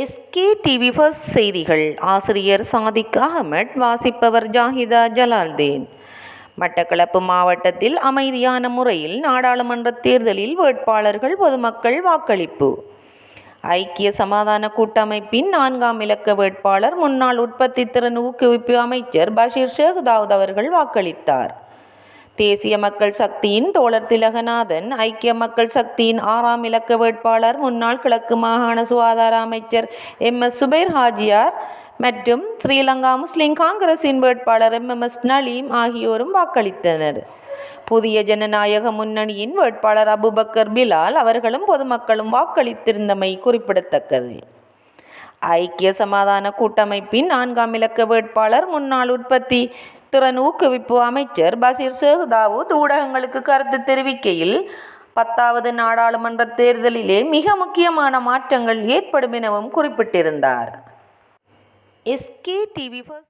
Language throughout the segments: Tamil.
SKTV ஃபர்ஸ்ட் செய்திகள். ஆசிரியர் சாதிக் அகமட், வாசிப்பவர் ஜாஹிதா ஜலால்தீன். மட்டக்களப்பு மாவட்டத்தில் அமைதியான முறையில் நாடாளுமன்ற தேர்தலில் வேட்பாளர்கள் பொதுமக்கள் வாக்களிப்பு. ஐக்கிய சமாதான கூட்டமைப்பின் 4ஆம் இலக்க வேட்பாளர் முன்னாள் உற்பத்தி திறன் ஊக்குவிப்பு அமைச்சர் பஷீர் ஷேகுதாவூத் அவர்கள் வாக்களித்தார். தேசிய மக்கள் சக்தியின் தோழர் திலகநாதன், ஐக்கிய மக்கள் சக்தியின் 6ஆம் இலக்க வேட்பாளர் முன்னாள் கிழக்கு மாகாண சுகாதார அமைச்சர் MS சுபைர் ஹாஜியார் மற்றும் ஸ்ரீலங்கா முஸ்லிம் காங்கிரசின் வேட்பாளர் MMS நலீம் ஆகியோரும் வாக்களித்தனர். புதிய ஜனநாயக முன்னணியின் வேட்பாளர் அபுபக்கர் பிலால் அவர்களும் பொதுமக்களும் வாக்களித்திருந்தமை குறிப்பிடத்தக்கது. ஐக்கிய சமாதான கூட்டமைப்பின் 4ஆம் இலக்க வேட்பாளர் முன்னாள் உற்பத்தி திறன் ஊக்குவிப்பு அமைச்சர் பஷீர் ஷேகுதாவூத் ஊடகங்களுக்கு கருத்து தெரிவிக்கையில், 10வது நாடாளுமன்ற தேர்தலிலே மிக முக்கியமான மாற்றங்கள் ஏற்படும் எனவும் குறிப்பிட்டிருந்தார். SKTV ஃபர்ஸ்ட்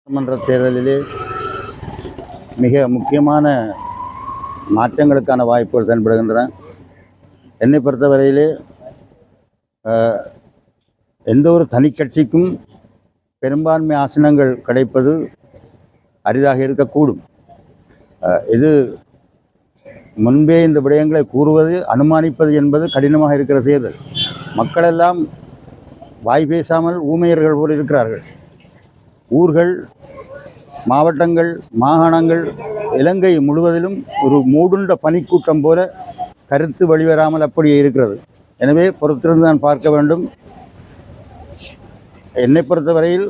மன்ற தேர்தலிலே மிக முக்கியமான மாற்றங்களுக்கான வாய்ப்புகள் தென்படுகின்றன. என்னை பொறுத்தவரையிலே எந்த ஒரு தனி கட்சிக்கும் பெரும்பான்மை ஆசனங்கள் கிடைப்பது அரிதாக இருக்கக்கூடும். இது முன்பே இந்த விடயங்களை கூறுவது, அனுமானிப்பது என்பது கடினமாக இருக்கிற தேர்தல். மக்களெல்லாம் வாய் பேசாமல் ஊமையர்கள் போல் இருக்கிறார்கள். ஊர்கள், மாவட்டங்கள், மாகாணங்கள், இலங்கை முழுவதிலும் ஒரு மூடுண்ட பனிக்கூட்டம் போல கருத்து வெளிவராமல் அப்படியே இருக்கிறது. எனவே பொறுத்திருந்து நான் பார்க்க வேண்டும். என்னை பொறுத்தவரையில்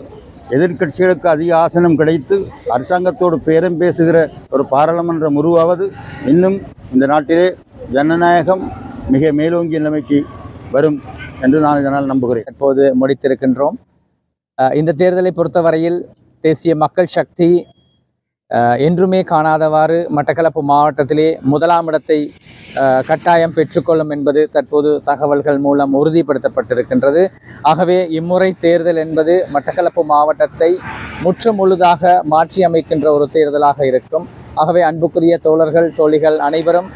எதிர்க்கட்சிகளுக்கு அதிக ஆசனம் கிடைத்து அரசாங்கத்தோடு பேரம் பேசுகிற ஒரு பாராளுமன்றம் உருவாவது இன்னும் இந்த நாட்டிலே ஜனநாயகம் மிக மேலோங்கிய நிலைமைக்கு வரும் என்று நான் இதனால் நம்புகிறேன். இப்போது முடித்திருக்கின்றோம். இந்த தேர்தலை பொறுத்தவரையில் தேசிய மக்கள் சக்தி என்றுமே காணாதவாறு மட்டக்களப்பு மாவட்டத்திலே 1ஆம் இடத்தை கட்டாயம் பெற்றுக்கொள்ளும் என்பது தற்போது தகவல்கள் மூலம் உறுதிப்படுத்தப்பட்டிருக்கின்றது. ஆகவே இம்முறை தேர்தல் என்பது மட்டக்களப்பு மாவட்டத்தை முற்றுமுழுதாக மாற்றி அமைக்கின்ற ஒரு தேர்தலாக இருக்கும். ஆகவே அன்புக்குரிய தோழர்கள், தோழிகள் அனைவரும்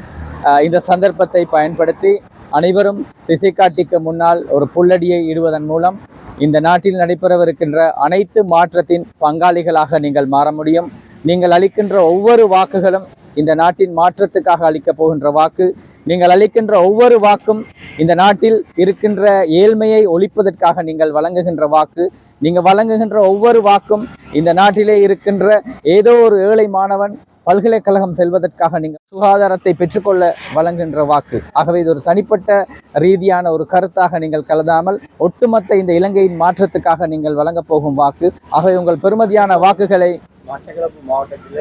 இந்த சந்தர்ப்பத்தை பயன்படுத்தி அனைவரும் திசைக்காட்டிக்கு முன்னால் ஒரு புல்லடியை இடுவதன் மூலம் இந்த நாட்டில் நடைபெறவிருக்கின்ற அனைத்து மாற்றத்தின் பங்காளிகளாக நீங்கள் மாற முடியும். நீங்கள் அளிக்கின்ற ஒவ்வொரு வாக்குகளும் இந்த நாட்டின் மாற்றத்துக்காக அளிக்கப் போகின்ற வாக்கு. நீங்கள் அளிக்கின்ற ஒவ்வொரு வாக்கும் இந்த நாட்டில் இருக்கின்ற ஏழ்மையை ஒழிப்பதற்காக நீங்கள் வழங்குகின்ற வாக்கு. நீங்கள் வழங்குகின்ற ஒவ்வொரு வாக்கும் இந்த நாட்டிலே இருக்கின்ற ஏதோ ஒரு ஏழை மாணவன் பல்கலைக்கழகம் செல்வதற்காக நீங்கள் சுகாதாரத்தை பெற்றுக்கொள்ள வழங்குகின்ற வாக்கு. ஆகவே இது ஒரு தனிப்பட்ட ரீதியான ஒரு கருத்தாக நீங்கள் கருதாமல் ஒட்டுமொத்த இந்த இலங்கையின் மாற்றத்துக்காக நீங்கள் வழங்கப் போகும் வாக்கு. ஆகவே உங்கள் பெருமதியான வாக்குகளை மட்டக்களப்பு மாவட்டத்தில்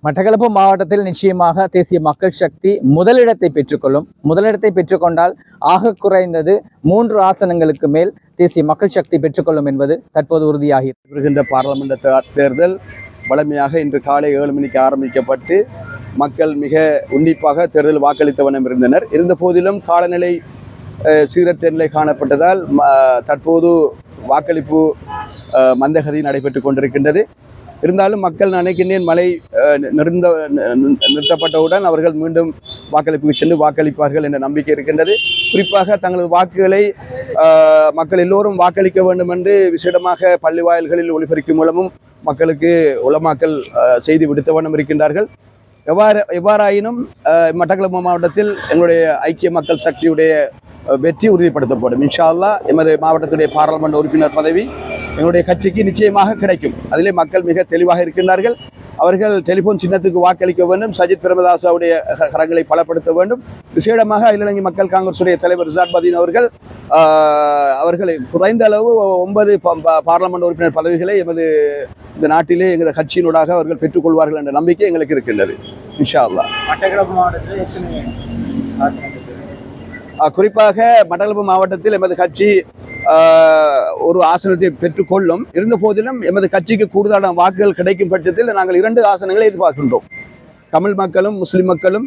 மட்டக்களப்பு மாவட்டத்தில் நிச்சயமாக தேசிய மக்கள் சக்தி முதலிடத்தை பெற்றுக்கொள்ளும். முதலிடத்தை பெற்றுக்கொண்டால் ஆக குறைந்தது 3 ஆசனங்களுக்கு மேல் தேசிய மக்கள் சக்தி பெற்றுக்கொள்ளும் என்பது தற்போது உறுதியாகி வருகின்ற பாராளுமன்ற தேர்தல் வழமையாக இன்று காலை 7 மணிக்கு ஆரம்பிக்கப்பட்டு மக்கள் மிக உன்னிப்பாக தேர்தல் வாக்களித்த வண்ணம் இருந்தனர். இருந்த போதிலும் காலநிலை சீரற்ற நிலை காணப்பட்டதால் தற்போது வாக்களிப்பு மந்தகதி நடைபெற்று கொண்டிருக்கின்றது. இருந்தாலும் மக்கள் நினைக்கின்றேன் மழை நிறுத்தப்பட்டவுடன் அவர்கள் மீண்டும் வாக்களிப்புக்கு சென்று வாக்களிப்பார்கள் என்ற நம்பிக்கை இருக்கின்றது. குறிப்பாக தங்களது வாக்குகளை மக்கள் எல்லோரும் வாக்களிக்க வேண்டும் என்று விசேடமாக பள்ளி வாயில்களில் ஒளிபரப்பின் மூலமும் மக்களுக்கு உலமாக்கல் செய்தி விடுத்த வண்ணம் இருக்கின்றார்கள். எவ்வாறாயினும் மட்டக்களப்பு மாவட்டத்தில் எங்களுடைய ஐக்கிய மக்கள் சக்தியுடைய வெற்றி உறுதிப்படுத்தப்படும். இன்ஷா அல்லாஹ் எமது மாவட்டத்துடைய பாராளுமன்ற உறுப்பினர் பதவி எங்களுடைய கட்சிக்கு நிச்சயமாக கிடைக்கும். அதிலே மக்கள் மிக தெளிவாக இருக்கின்றார்கள். அவர்கள் டெலிபோன் சின்னத்துக்கு வாக்களிக்க வேண்டும். சஜித் பிரேமதாசவுடைய கரங்களை பலப்படுத்த வேண்டும். விசேடமாக அகில இலங்கை மக்கள் காங்கிரசுடைய தலைவர் ரிசாட் பதீன் அவர்களை குறைந்த அளவு 9 பாராளுமன்ற உறுப்பினர் பதவிகளை எமது இந்த நாட்டிலே எங்கள் கட்சியினூடாக அவர்கள் பெற்றுக்கொள்வார்கள் என்ற நம்பிக்கை எங்களுக்கு இருக்கின்றது. இன்ஷா அல்லாஹ். மட்டக்களப்பு மாவட்டத்தில் குறிப்பாக மட்டக்களப்பு மாவட்டத்தில் எமது கட்சி ஒரு ஆசனத்தை பெற்றுக்கொள்ளும். இருந்த போதிலும் எமது கட்சிக்கு கூடுதலான வாக்குகள் கிடைக்கும் பட்சத்தில் நாங்கள் 2 ஆசனங்களை எதிர்பார்க்கின்றோம். தமிழ் மக்களும் முஸ்லிம் மக்களும்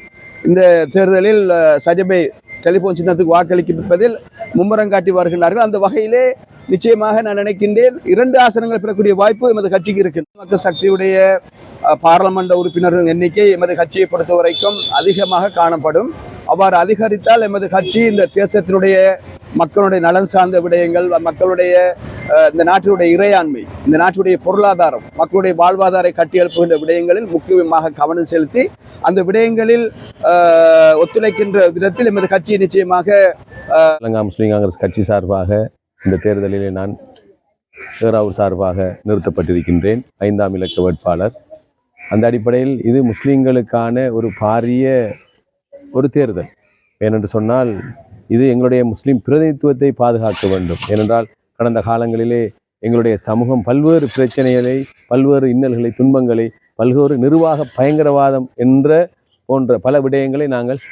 இந்த தேர்தலில் சஜபை டெலிபோன் சின்னத்துக்கு வாக்களிப்பதில் மும்முரம் காட்டி வருகின்றார்கள். அந்த வகையிலே நிச்சயமாக நான் நினைக்கின்றேன் 2 ஆசனங்கள் பெறக்கூடிய வாய்ப்பு எமது கட்சிக்கு இருக்கு. மக்கள் சக்தியுடைய பாராளுமன்ற உறுப்பினர்கள் எண்ணிக்கை எமது கட்சியை பொறுத்த வரைக்கும் அதிகமாக காணப்படும். அவ்வாறு அதிகரித்தால் எமது கட்சி இந்த தேசத்தினுடைய மக்களுடைய நலன் சார்ந்த விடயங்கள், மக்களுடைய இந்த நாட்டினுடைய இறையாண்மை, இந்த நாட்டுடைய பொருளாதாரம், மக்களுடைய வாழ்வாதார கட்டியெழுப்புகின்ற விடயங்களில் முக்கியமாக கவனம் செலுத்தி அந்த விடயங்களில் ஒத்துழைக்கின்ற விதத்தில் எமது கட்சி நிச்சயமாக ஸ்ரீலங்கா முஸ்லிம் காங்கிரஸ் கட்சி சார்பாக இந்த தேர்தலிலே நான் ஏறாவூர் சார்பாக நிறுத்தப்பட்டிருக்கின்றேன், 5ஆம் இலக்க வேட்பாளர். அந்த அடிப்படையில் இது முஸ்லீம்களுக்கான ஒரு பாரிய ஒரு தேர்தல். ஏனென்று சொன்னால் இது எங்களுடைய முஸ்லீம் பிரதிநிதித்துவத்தை பாதுகாக்க வேண்டும். ஏனென்றால் கடந்த காலங்களிலே எங்களுடைய சமூகம் பல்வேறு பிரச்சனைகளை, பல்வேறு இன்னல்களை, துன்பங்களை, பல்வேறு நிர்வாக பயங்கரவாதம் என்ற போன்ற பல விடயங்களை நாங்கள்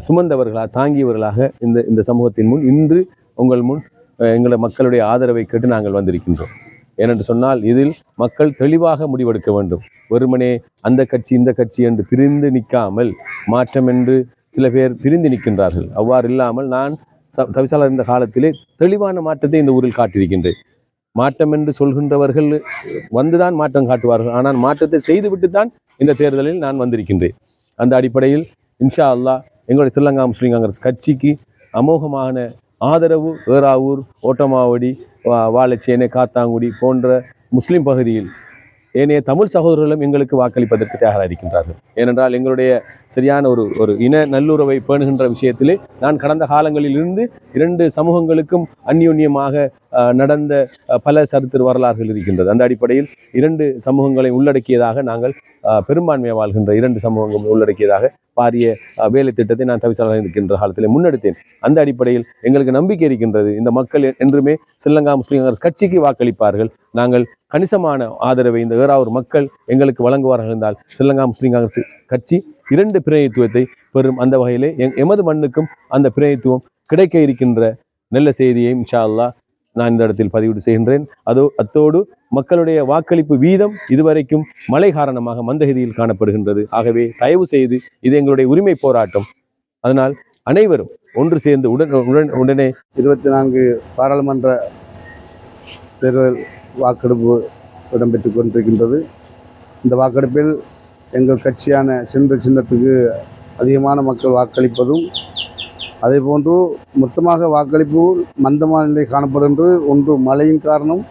சுமந்தவர்களாக, தாங்கியவர்களாக இந்த சமூகத்தின் முன் இன்று உங்கள் முன் எங்களுடைய மக்களுடைய ஆதரவை கேட்டு நாங்கள் வந்திருக்கின்றோம். ஏனென்று சொன்னால் இதில் மக்கள் தெளிவாக முடிவெடுக்க வேண்டும். வெறுமனே அந்த கட்சி இந்த கட்சி என்று பிரிந்து நிற்காமல், மாற்றம் என்று சில பேர் பிரிந்து நிற்கின்றார்கள். அவ்வாறு இல்லாமல் நான் தவிசாளர் இருந்த காலத்திலே தெளிவான மாற்றத்தை இந்த ஊரில் காட்டியிருக்கின்றேன். மாற்றம் என்று சொல்கின்றவர்கள் வந்துதான் மாற்றம் காட்டுவார்கள். ஆனால் மாற்றத்தை செய்துவிட்டு தான் இந்த தேர்தலில் நான் வந்திருக்கின்றேன். அந்த அடிப்படையில் இன்ஷா அல்லாஹ் எங்களுடைய ஸ்ரீலங்கா முஸ்லிம் காங்கிரஸ் கட்சிக்கு அமோகமான ஆதரவு ஏறாவூர், ஓட்டமாவடி, வாழைச்சேனை, காத்தாங்குடி போன்ற முஸ்லிம் பகுதியில் ஏனைய தமிழ் சகோதரர்களும் எங்களுக்கு வாக்களிப்பதற்கு தயாராக இருக்கின்றார்கள். ஏனென்றால் எங்களுடைய சரியான ஒரு இன நல்லுறவை பேணுகின்ற விஷயத்திலே நான் கடந்த காலங்களில் இருந்து 2 சமூகங்களுக்கும் அந்யோன்யமாக நடந்த பல சரித்திர வரலாறுகள் இருக்கின்றது. அந்த அடிப்படையில் 2 சமூகங்களை உள்ளடக்கியதாக நாங்கள் பெரும்பான்மையாக வாழ்கின்ற 2 சமூகங்கள் உள்ளடக்கியதாக பாரிய வேலை திட்டத்தை நான் தவிசாளராக இருக்கின்ற காலத்தில் முன்னெடுத்தேன். அந்த அடிப்படையில் எங்களுக்கு நம்பிக்கை இருக்கின்றது. இந்த மக்கள் என்றுமே ஸ்ரீலங்கா முஸ்லிம் காங்கிரஸ் கட்சிக்கு வாக்களிப்பார்கள். நாங்கள் கணிசமான ஆதரவை இந்த ஏறாவூர் மக்கள் எங்களுக்கு வழங்குவார்கள் என்றால் ஸ்ரீலங்கா முஸ்லிம் காங்கிரஸ் கட்சி 2 பிரதிநிதித்துவத்தை பெறும். அந்த வகையிலே எமது மண்ணுக்கும் அந்த பிரதிநிதித்துவம் கிடைக்க இருக்கின்ற நல்ல செய்தியை இன்ஷா அல்லாஹ் நான் இந்த இடத்தில் பதிவு செய்கின்றேன். அத்தோடு மக்களுடைய வாக்களிப்பு வீதம் இதுவரைக்கும் மழை காரணமாக மந்தகதியில் காணப்படுகின்றது. ஆகவே தயவு செய்து இது எங்களுடைய உரிமை போராட்டம். அதனால் அனைவரும் ஒன்று சேர்ந்து உடனே 24 பாராளுமன்ற தேர்தல் வாக்கெடுப்பு இடம்பெற்று கொண்டிருக்கின்றது. இந்த வாக்கெடுப்பில் எங்கள் கட்சியான சின்னத்துக்கு அதிகமான மக்கள் வாக்களிப்பதும், அதேபோன்று மொத்தமாக வாக்களிப்பு மந்தமான நிலை காணப்படுகின்றது. ஒன்று மழையின் காரணம்,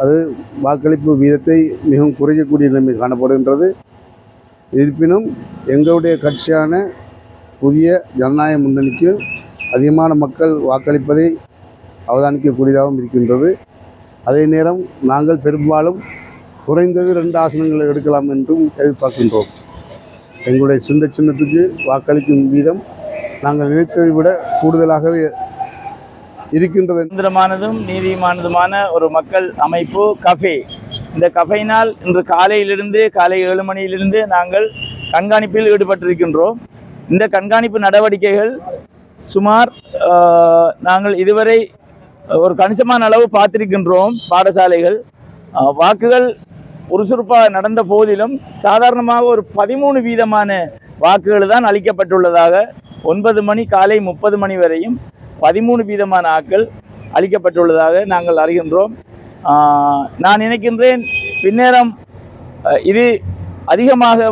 அது வாக்களிப்பு வீதத்தை மிகவும் குறைக்கக்கூடிய நிலைமை காணப்படுகின்றது. இருப்பினும் எங்களுடைய கட்சியான புதிய ஜனநாயக முன்னணிக்கு அதிகமான மக்கள் வாக்களிப்பதை அவதானிக்கக்கூடியதாகவும் இருக்கின்றது. அதே நேரம் நாங்கள் பெரும்பாலும் குறைந்தது 2 ஆசனங்களை எடுக்கலாம் என்றும் எதிர்பார்க்கின்றோம். எங்களுடைய சின்னத்துக்கு வாக்களிக்கும் வீதம் நாங்கள் நினைத்ததை விட கூடுதலாகவே இருக்கின்றது. சுதந்திரமானதும் நீதிமானதுமான ஒரு மக்கள் அமைப்பு கஃபே. இந்த கஃபையினால் இன்று காலை 7 மணியிலிருந்து நாங்கள் கண்காணிப்பில் ஈடுபட்டிருக்கின்றோம். இந்த கண்காணிப்பு நடவடிக்கைகள் சுமார் நாங்கள் இதுவரை ஒரு கணிசமான அளவு பார்த்திருக்கின்றோம். பாடசாலைகள் வாக்குகள் சுறுசுறுப்பாக நடந்த போதிலும் சாதாரணமாக ஒரு 13% வாக்குகள் தான் அளிக்கப்பட்டுள்ளதாக, 9 மணி காலை 30 மணி வரையும் 13% ஆட்கள் அளிக்கப்பட்டுள்ளதாக நாங்கள் அறிகின்றோம். நான் நினைக்கின்றேன் பின்னேரம் இது அதிகமாக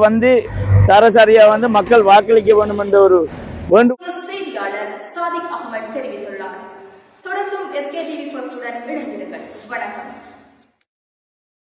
சராசரியாக மக்கள் வாக்களிக்க வேண்டும் என்ற ஒரு செய்தியாளர் சாதிக் அகமது தெரிவித்துள்ளார். தொடர்ந்தும் SKTV First உடன் இணைந்திருங்கள். வணக்கம்.